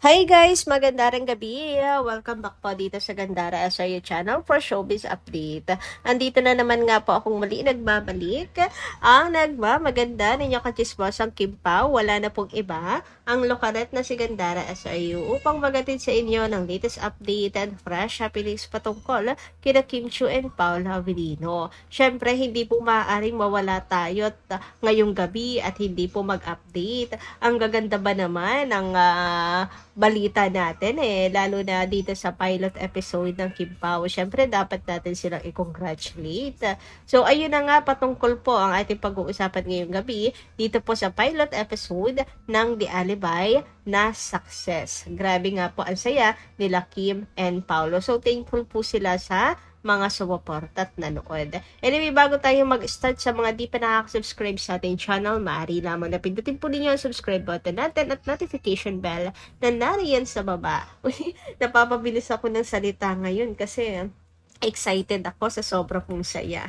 Hi guys! Magandang gabi! Welcome back po dito sa Gandara SRU channel for Showbiz Update. Andito na naman nga po akong muli nagbabalik. Ang nagmamaganda ninyo kachismosang Kim Pao, wala na pong iba, ang lokaret na si Gandara SRU upang magatid sa inyo ng latest update and fresh happenings patungkol kina Kim Chiu and Paula Avellino. Syempre, hindi po maaaring mawala tayo ngayong gabi at hindi po mag-update. Ang gaganda ba naman ng balita natin lalo na dito sa pilot episode ng Kim Pao. Syempre, dapat natin silang i-congratulate. So, ayun na nga patungkol po ang ating pag-uusapan ngayong gabi dito po sa pilot episode ng The Alibi na success. Grabe nga po ang saya nila Kim and Paolo. So, thankful po sila sa mga sumuporta at nanood. Anyway, bago tayo mag-start sa mga di pa nakaka-subscribe sa ating channel, maaari lamang na pindutin po ninyo ang subscribe button natin at notification bell na nariyan sa baba. Uy, napapabilis ako ng salita ngayon kasi excited ako sa sobrang kong saya.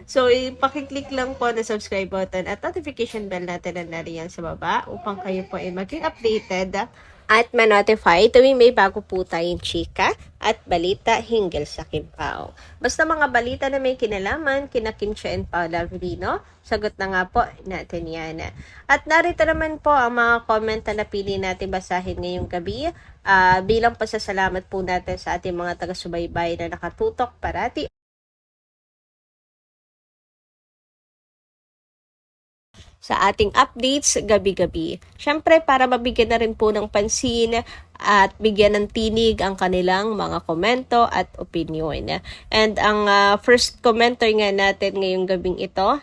So, pakiclick lang po na subscribe button at notification bell natin na nariyan sa baba upang kayo po ay maging updated at ma-notify tuwing may bago po tayong chika at balita hinggil sa Kim Pao. Basta mga balita na may kinalaman kina Kim Chiu and Paula Avellino, sagot na nga po natin yan. At narito naman po ang mga comment na napili natin basahin ngayong gabi bilang pasasalamat po natin sa ating mga taga-subaybay na nakatutok parati sa ating updates gabi-gabi. Syempre, para mabigyan na rin po ng pansin at bigyan ng tinig ang kanilang mga komento at opinion. And ang first commenter nga natin ngayong gabing ito,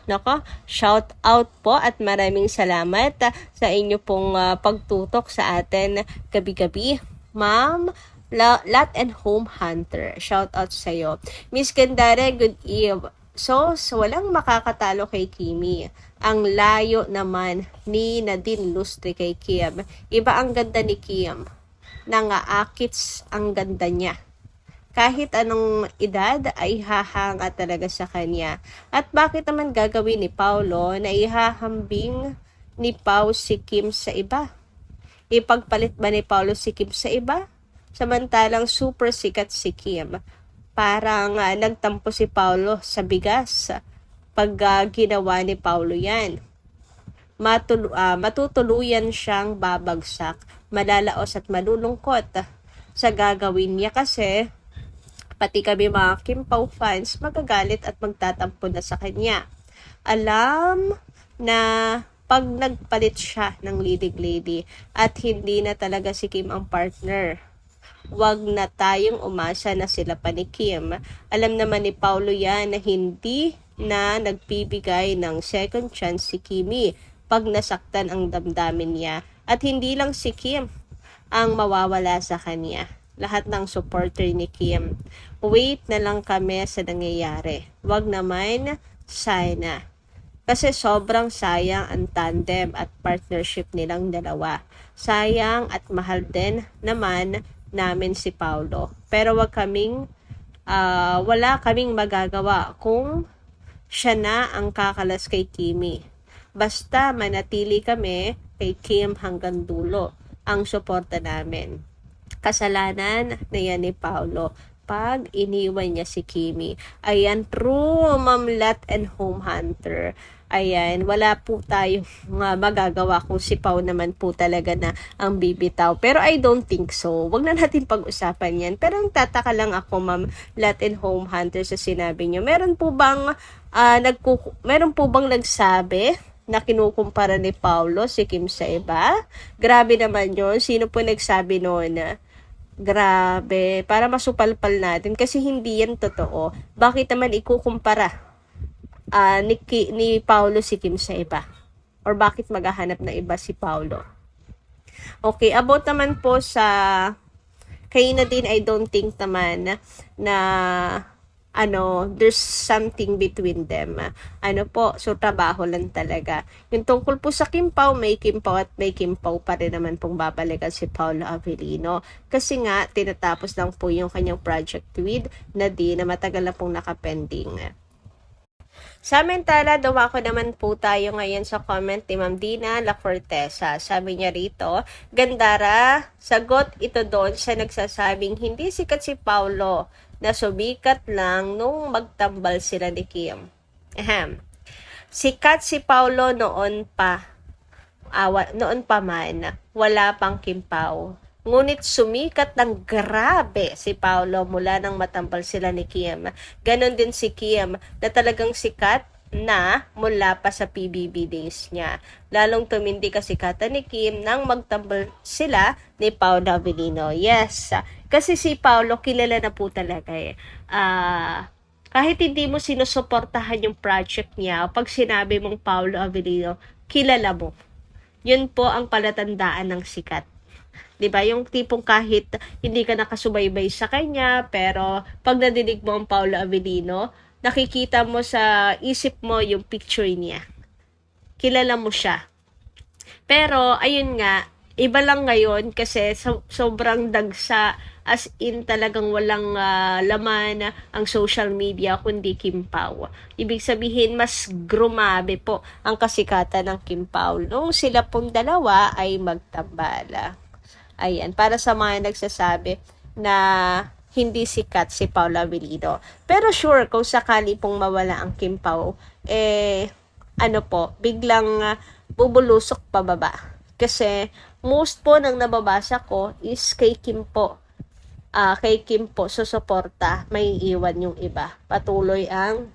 shout out po at maraming salamat sa inyo pong pagtutok sa atin gabi-gabi. Ma'am Lot and Home Hunter, shout out sa iyo. Miss Gandara, good eve. So, walang makakatalo kay Kimi. Ang layo naman ni Nadine Lustre kay Kim. Iba ang ganda ni Kim. Nangaakits ang ganda niya. Kahit anong edad ay hahanga talaga sa kanya. At bakit naman gagawin ni Paolo na ihahambing ni Pao si Kim sa iba? Ipagpalit ba ni Paolo si Kim sa iba? Samantalang super sikat si Kim. Parang nagtampo si Paolo sa bigas pag ginawa ni Paolo yan. Matutuluyan siyang babagsak, malalaos at malulungkot sa gagawin niya kasi pati kami mga Kim Pao fans magagalit at magtatampo na sa kanya. Alam na pag nagpalit siya ng leading lady at hindi na talaga si Kim ang partner, wag na tayong umasa na sila pa ni Kim. Alam naman ni Paolo yan na hindi na nagpibigay ng second chance si Kimi pag nasaktan ang damdamin niya. At hindi lang si Kim ang mawawala sa kanya. Lahat ng supporter ni Kim. Wait na lang kami sa nangyayari. Wag naman sana. Kasi sobrang sayang ang tandem at partnership nilang dalawa. Sayang at mahal din naman namin si Paolo. Pero wala kaming magagawa kung siya na ang kakalas kay Kimi. Basta manatili kami kay Kim hanggang dulo ang suporta namin. Kasalanan na yan ni Paolo pag iniwan niya si Kimi. Ayan, true, Ma'am Lot and Home Hunter. Ayan, wala po tayong magagawa kung si Pao naman po talaga na ang bibitaw. Pero I don't think so. Wag na natin pag-usapan yan. Pero ang tataka lang ako, Ma'am Lot and Home Hunter, sa sinabi niyo. Meron po bang nagsabi na kinukumpara ni Paolo si Kim sa iba? Grabe naman yun. Sino po nagsabi noon? Grabe. Para masupalpal natin kasi hindi yan totoo. Bakit naman ikukumpara ni Paolo si Kim sa iba? Or bakit maghahanap na iba si Paolo? Okay, about naman po sa kay Nadine, I don't think naman na there's something between them. So trabaho lang talaga. Yung tungkol po sa Kim Pao, may Kim Pao at may Kim Pao pa rin naman pong babalikan si Paula Avellino. Kasi nga, tinatapos lang po yung kanyang project with Nadine na matagal na pong nakapending. Samantala, dumako naman po tayo ngayon sa comment ni Ma'am Dina La Fortesa. Sabi niya rito, Gandara, sagot ito doon sa nagsasabing hindi sikat si Paulo na sumikat lang nung magtambal sila ni Kim. Ahem. Sikat si Paulo noon pa man, wala pang Kim Pao. Ngunit sumikat ng grabe si Paulo mula nang matambal sila ni Kim. Ganon din si Kim na talagang sikat na mula pa sa PBB days niya. Lalong tumindi kasikatan ni Kim nang magtambal sila ni Paolo Avellino. Yes, kasi si Paulo kilala na po talaga eh. Kahit hindi mo sinusuportahan yung project niya, pag sinabi mong Paolo Avellino, kilala mo. Yun po ang palatandaan ng sikat. 'Di ba? Yung tipong kahit hindi ka nakasubaybay sa kanya, pero pag nadinig mo ang Paolo Avellino, nakikita mo sa isip mo yung picture niya. Kilala mo siya. Pero ayun nga, iba lang ngayon kasi sobrang dagsa, as in talagang walang laman ang social media kundi Kim Pao. Ibig sabihin mas grumabe po ang kasikatan ng Kim Pao nung sila pong dalawa ay magtambala. Ayan, para sa mga nagsasabi na hindi sikat si Paolo Avellino. Pero sure, kung sakali pong mawala ang Kim Pao, biglang bubulusok pababa. Kasi most po ng nababasa ko is kay Kim po. Kay Kim po, susuporta, may iwan yung iba. Patuloy ang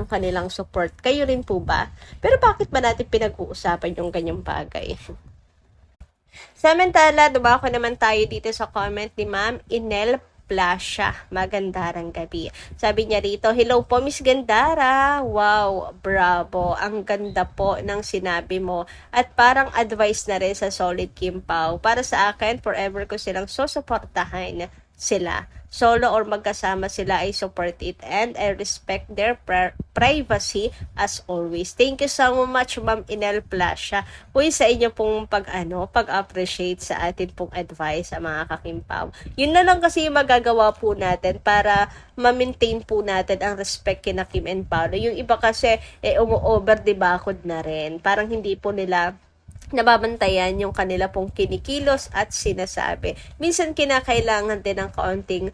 kanilang support. Kayo rin po ba? Pero bakit ba natin pinag-uusapan yung ganyang bagay? Samantala, dumako naman tayo dito sa comment ni Ma'am Inel Plasha. Magandang gabi. Sabi niya rito, hello po Miss Gandara. Wow, bravo. Ang ganda po ng sinabi mo. At parang advice na rin sa Solid Kim Pao. Para sa akin, forever ko silang susuportahan sila. Solo or magkasama sila, I support it and I respect their privacy as always. Thank you so much Ma'am Inel Plasha. Uy, sa inyo pong pag-appreciate sa atin pong advice sa mga kakimpaw. Yun na lang kasi yung magagawa po natin para ma-maintain po natin ang respect kina Kim and Paolo. Yung iba kasi umu-over debakod na rin. Parang hindi po nila nababantayan yung kanila pong kinikilos at sinasabi. Minsan kinakailangan din ng kaunting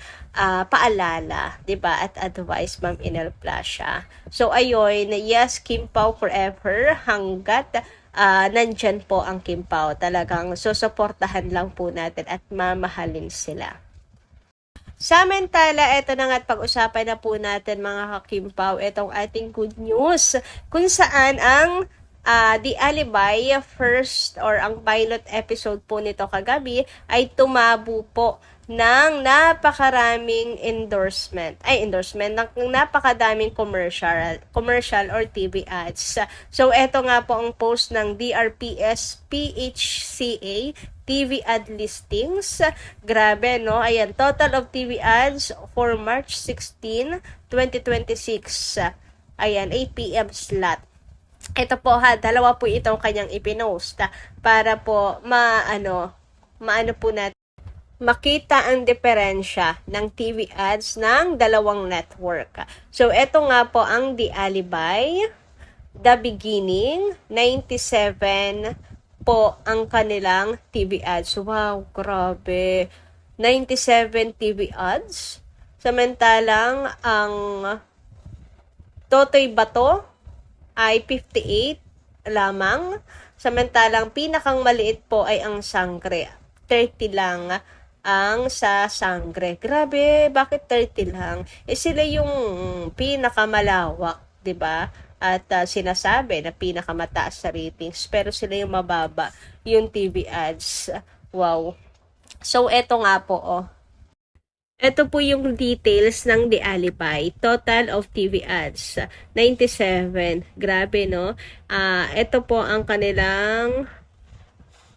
paalala, 'di ba? At advice, Ma'am Inel Plasha. So ayun, yes, Kim Pao forever hanggat nandyan po ang Kim Pao. Talagang susuportahan lang po natin at mamahalin sila. Samantala, eto na nga't pag-usapan na po natin mga kakimpaw, itong ating good news kung saan ang The Alibi first or ang pilot episode po nito kagabi ay tumabo po ng napakaraming endorsement ng napakadaming commercial or TV ads. So eto nga po ang post ng DRPS PHCA TV ad listings. Grabe, no? Ayan, total of TV ads for March 16, 2026. Ayan, 8 PM slot. Ito po dalawa po itong kanyang ipinost para po maano po natin makita ang diferensya ng TV ads ng dalawang network. So, ito nga po ang The Alibi, The Beginning, 97 po ang kanilang TV ads. Wow, grabe. 97 TV ads. Samantalang ang Totoy Bato ay 58 lamang. Samantalang pinakang maliit po ay ang Sangre. 30 lang ang sa Sangre. Grabe, bakit 30 lang? Sila yung pinakamalawak, 'di ba? At sinasabi na pinakamataas sa ratings, pero sila yung mababa yung TV ads. Wow. So eto nga po Ito po yung details ng The Alibi. Total of TV ads, 97. Grabe, no? Ito po ang kanilang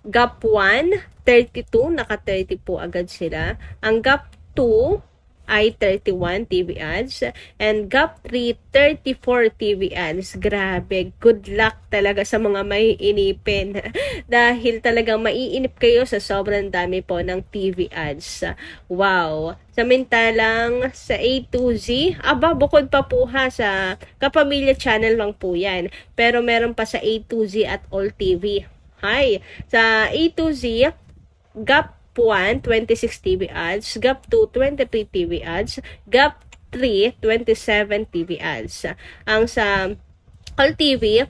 Gap 1, 32. Naka-30 po agad sila. Ang Gap 2, ay 31 TV ads, and Gap 3, 34 TV ads. Grabe, good luck talaga sa mga maiinipin dahil talagang maiinip kayo sa sobrang dami po ng TV ads. Wow! Samantalang sa A to Z, bukod pa po ha sa Kapamilya Channel lang po yan. Pero meron pa sa A to Z at All TV. Hi! Sa A to Z, Gap 1, 26 TV ads, Gap 2, 23 TV ads, Gap 3, 27 TV ads. Ang sa All TV,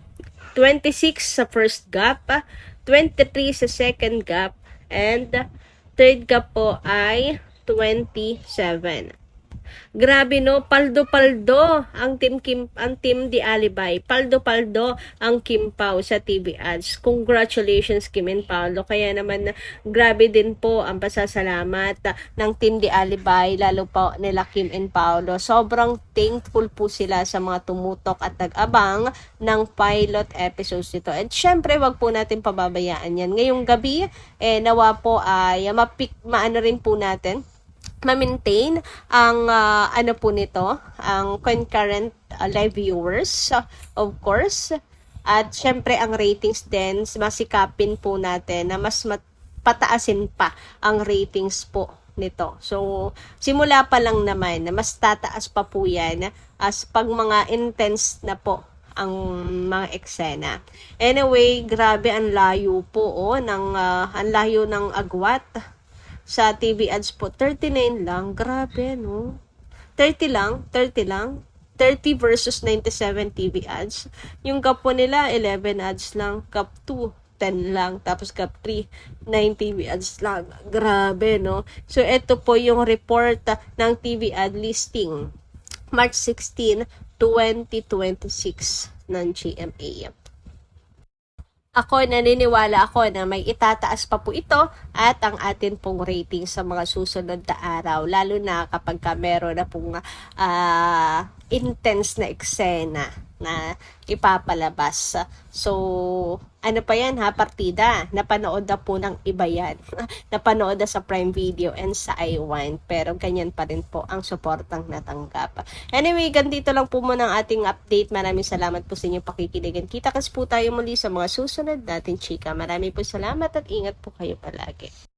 26 sa first gap, 23 sa second gap, and third gap po ay 27. Grabe no, paldo-paldo ang team Di Alibay. Paldo-paldo ang Kim Pao sa TV ads. Congratulations Kim and Paolo. Kaya naman grabe din po ang pasasalamat ng team Di Alibay, lalo po nila Kim and Paolo. Sobrang thankful po sila sa mga tumutok at nag-abang ng pilot episodes nito. At syempre, wag po natin pababayaan yan. Ngayong gabi, nawa po ay maano rin po natin ma-maintain ang ano po nito, ang concurrent live viewers, of course. At syempre ang ratings din, masikapin po natin na mas pataasin pa ang ratings po nito. So, simula pa lang naman, na mas tataas pa po yan as pag mga intense na po ang mga eksena. Anyway, grabe ang layo po ang layo ng agwat. Sa TV ads po, 39 lang. Grabe, no? 30 lang. 30 versus 97 TV ads. Yung gap po nila, 11 ads lang. Gap 2, 10 lang. Tapos gap 3, 9 TV ads lang. Grabe, no? So, ito po yung report ng TV ad listing. March 16, 2026 ng GMA. Naniniwala ako na may itataas pa po ito at ang atin pong rating sa mga susunod na araw. Lalo na kapag meron na pong intense na eksena na ipapalabas. So, ano pa yan ha, partida? Napanood na po ng iba yan. Napanood na sa Prime Video and sa iWine. Pero ganyan pa rin po ang suportang natanggap. Anyway, ganito lang po muna ang ating update. Maraming salamat po sa inyong pakikiligan. Kita-kits po tayo muli sa mga susunod natin chika. Maraming po salamat at ingat po kayo palagi.